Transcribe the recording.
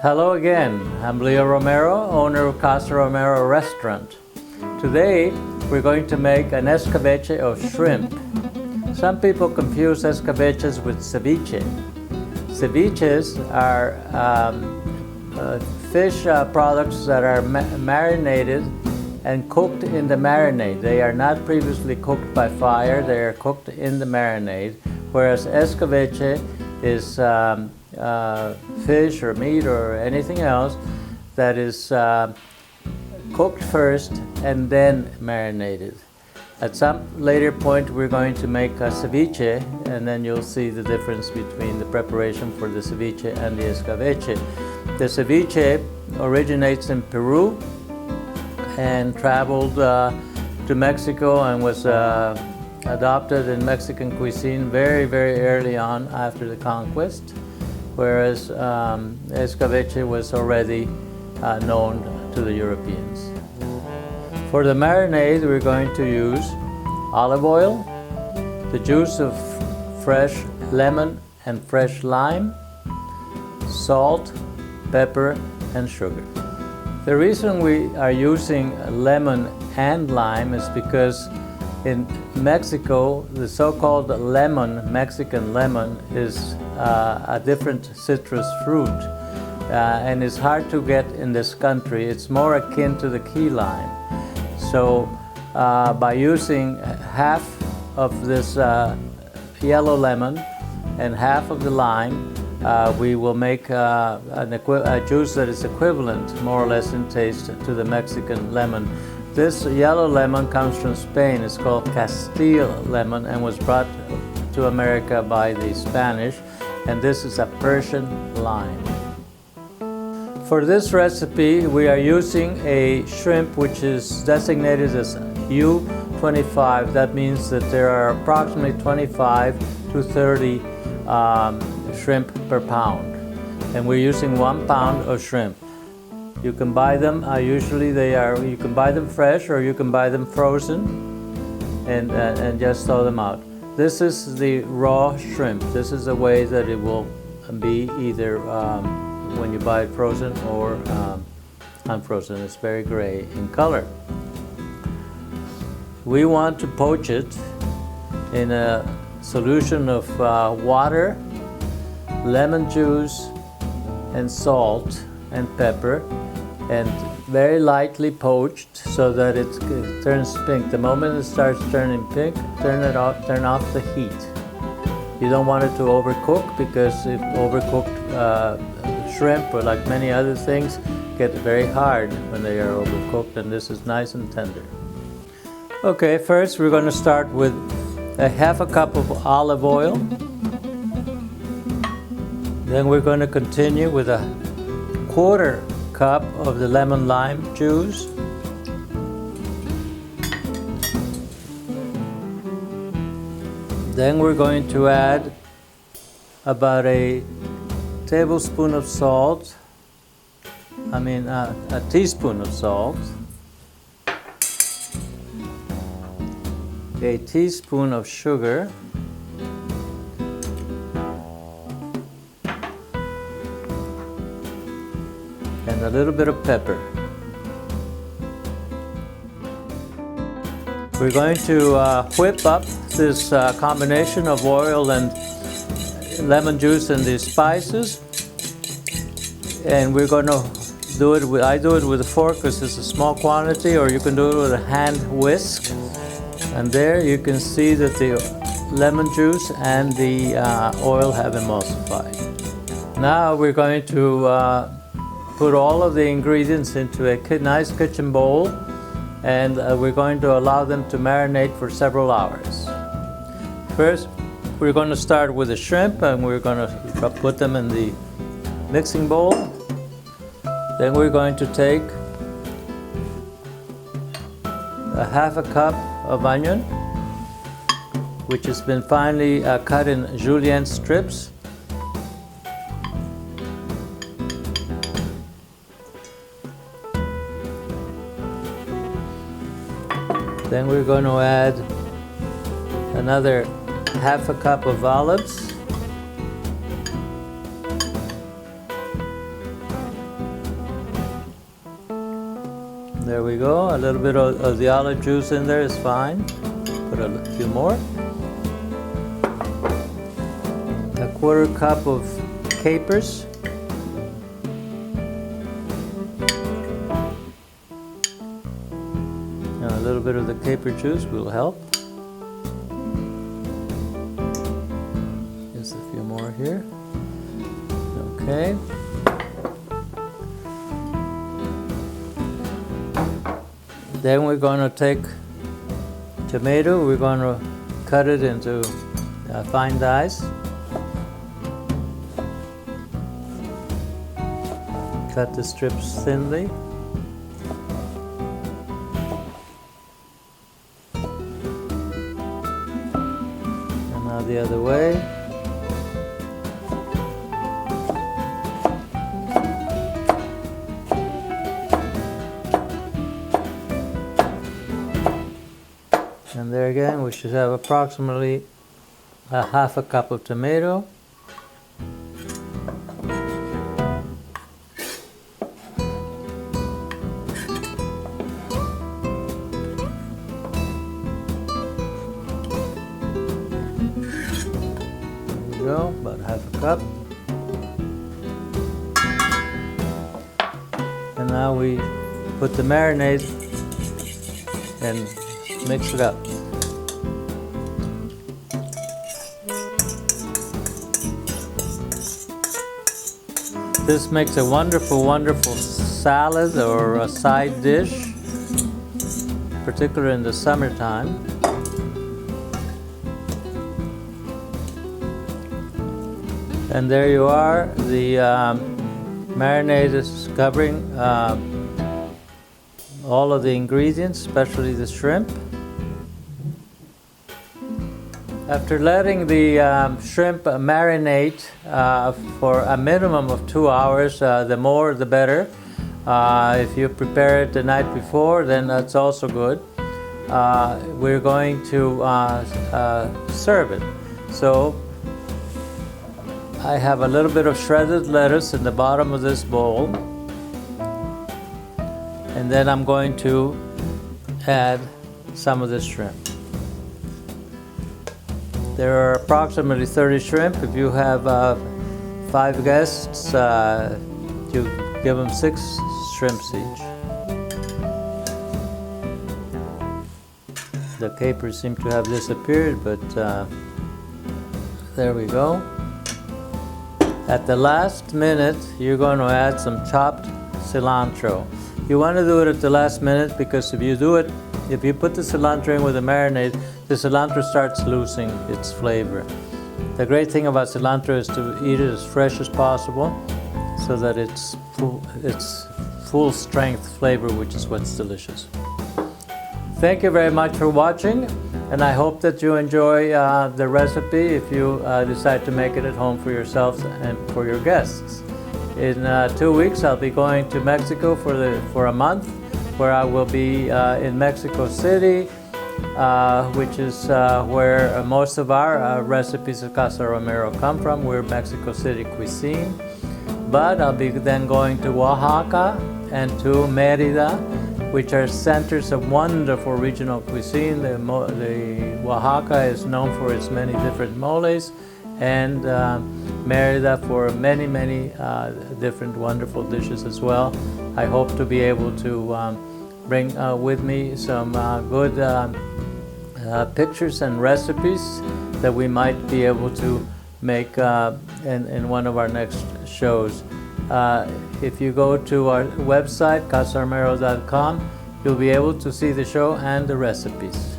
Hello again, I'm Leo Romero, owner of Casa Romero Restaurant. Today we're going to make an escabeche of shrimp. Some people confuse escabeches with ceviche. Ceviches are fish products that are marinated and cooked in the marinade. They are not previously cooked by fire, they are cooked in the marinade, whereas escabeche is fish or meat or anything else that is cooked first and then marinated. At some later point we're going to make a ceviche, and then you'll see the difference between the preparation for the ceviche and the escabeche. The ceviche originates in Peru and traveled to Mexico and was adopted in Mexican cuisine very, very early on after the conquest, whereas escabeche was already known to the Europeans. For the marinade, we're going to use olive oil, the juice of fresh lemon and fresh lime, salt, pepper, and sugar. The reason we are using lemon and lime is because in Mexico, the so-called lemon, Mexican lemon, is a different citrus fruit and it's hard to get in this country. It's more akin to the key lime. So by using half of this yellow lemon and half of the lime, we will make a juice that is equivalent, more or less in taste, to the Mexican lemon. This yellow lemon comes from Spain. It's called Castile lemon and was brought to America by the Spanish. And this is a Persian lime. For this recipe, we are using a shrimp which is designated as U25. That means that there are approximately 25 to 30 shrimp per pound. And we're using 1 pound of shrimp. You can buy them, you can buy them fresh or you can buy them frozen and just throw them out. This is the raw shrimp. This is the way that it will be either when you buy it frozen or unfrozen. It's very gray in color. We want to poach it in a solution of water, lemon juice, and salt and pepper, and very lightly poached so that it turns pink. The moment it starts turning pink, turn off the heat. You don't want it to overcook, because if overcooked shrimp, or like many other things, get very hard when they are overcooked, and this is nice and tender. Okay, first we're going to start with a half a cup of olive oil. Then we're going to continue with a quarter cup of the lemon lime juice. Then we're going to add about a tablespoon of salt, a teaspoon of salt, a teaspoon of sugar, and a little bit of pepper. We're going to whip up this combination of oil and lemon juice and the spices, and we're going to do it with, I do it with a fork because it's a small quantity, or you can do it with a hand whisk. And there you can see that the lemon juice and the oil have emulsified. Now we're going to put all of the ingredients into a nice kitchen bowl, and we're going to allow them to marinate for several hours. First, we're going to start with the shrimp, and we're going to put them in the mixing bowl. Then we're going to take a half a cup of onion, which has been finely cut in julienne strips. Then we're going to add another half a cup of olives, we go. A little bit of the olive juice in there is fine. Put a few more. A quarter cup of capers. Now a little bit of the caper juice will help. Just a few more here. Okay. Then we're going to take tomato, we're going to cut it into fine dice. Cut the strips thinly. And now the other way. And there again, we should have approximately a half a cup of tomato. There we go, about half a cup. And now we put the marinade and mix it up. This makes a wonderful, wonderful salad or a side dish, particularly in the summertime. And there you are. The marinade is covering all of the ingredients, especially the shrimp. After letting the shrimp marinate for a minimum of 2 hours, the more the better. If you prepare it the night before, then that's also good. We're going to serve it. So I have a little bit of shredded lettuce in the bottom of this bowl. And then I'm going to add some of the shrimp. There are approximately 30 shrimp. If you have 5 guests, you give them 6 shrimps each. The capers seem to have disappeared, but there we go. At the last minute, you're going to add some chopped cilantro. You want to do it at the last minute because if you put the cilantro in with the marinade, the cilantro starts losing its flavor. The great thing about cilantro is to eat it as fresh as possible so that it's full strength flavor, which is what's delicious. Thank you very much for watching, and I hope that you enjoy the recipe if you decide to make it at home for yourselves and for your guests. In 2 weeks, I'll be going to Mexico for a month, where I will be in Mexico City, which is where most of our recipes at Casa Romero come from. We're Mexico City cuisine. But I'll be then going to Oaxaca and to Mérida, which are centers of wonderful regional cuisine. The Oaxaca is known for its many different moles, and Mérida for many, many different wonderful dishes as well. I hope to be able to bring with me some good pictures and recipes that we might be able to make in one of our next shows. If you go to our website, casaromero.com, you'll be able to see the show and the recipes.